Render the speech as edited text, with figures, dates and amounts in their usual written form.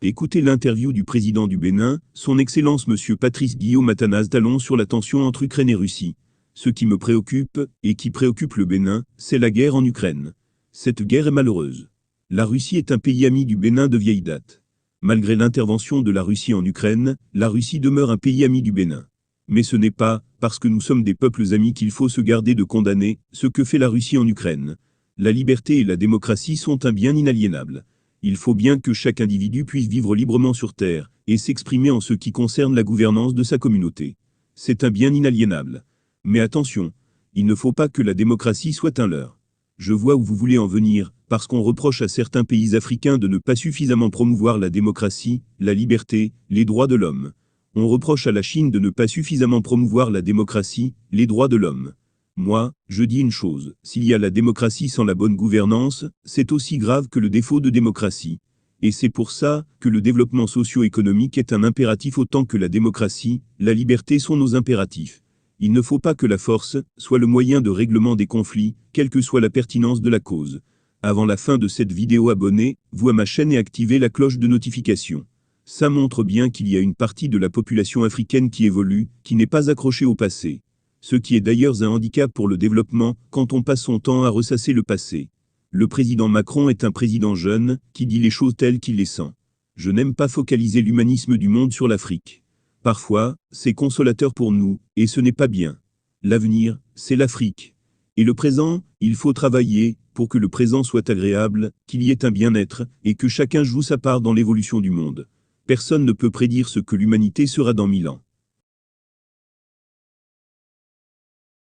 Écoutez l'interview du président du Bénin, son Excellence Monsieur Patrice Guillaume Athanase Talon sur la tension entre Ukraine et Russie. Ce qui me préoccupe, et qui préoccupe le Bénin, c'est la guerre en Ukraine. Cette guerre est malheureuse. La Russie est un pays ami du Bénin de vieille date. Malgré l'intervention de la Russie en Ukraine, la Russie demeure un pays ami du Bénin. Mais ce n'est pas parce que nous sommes des peuples amis qu'il faut se garder de condamner ce que fait la Russie en Ukraine. La liberté et la démocratie sont un bien inaliénable. Il faut bien que chaque individu puisse vivre librement sur Terre et s'exprimer en ce qui concerne la gouvernance de sa communauté. C'est un bien inaliénable. Mais attention, il ne faut pas que la démocratie soit un leurre. Je vois où vous voulez en venir, parce qu'on reproche à certains pays africains de ne pas suffisamment promouvoir la démocratie, la liberté, les droits de l'homme. On reproche à la Chine de ne pas suffisamment promouvoir la démocratie, les droits de l'homme. Moi, je dis une chose, s'il y a la démocratie sans la bonne gouvernance, c'est aussi grave que le défaut de démocratie. Et c'est pour ça que le développement socio-économique est un impératif autant que la démocratie, la liberté sont nos impératifs. Il ne faut pas que la force soit le moyen de règlement des conflits, quelle que soit la pertinence de la cause. Avant la fin de cette vidéo, abonnez-vous à ma chaîne et activez la cloche de notification. Ça montre bien qu'il y a une partie de la population africaine qui évolue, qui n'est pas accrochée au passé. Ce qui est d'ailleurs un handicap pour le développement, quand on passe son temps à ressasser le passé. Le président Macron est un président jeune, qui dit les choses telles qu'il les sent. Je n'aime pas focaliser l'humanisme du monde sur l'Afrique. Parfois, c'est consolateur pour nous, et ce n'est pas bien. L'avenir, c'est l'Afrique. Et le présent, il faut travailler, pour que le présent soit agréable, qu'il y ait un bien-être, et que chacun joue sa part dans l'évolution du monde. Personne ne peut prédire ce que l'humanité sera dans 1000 ans.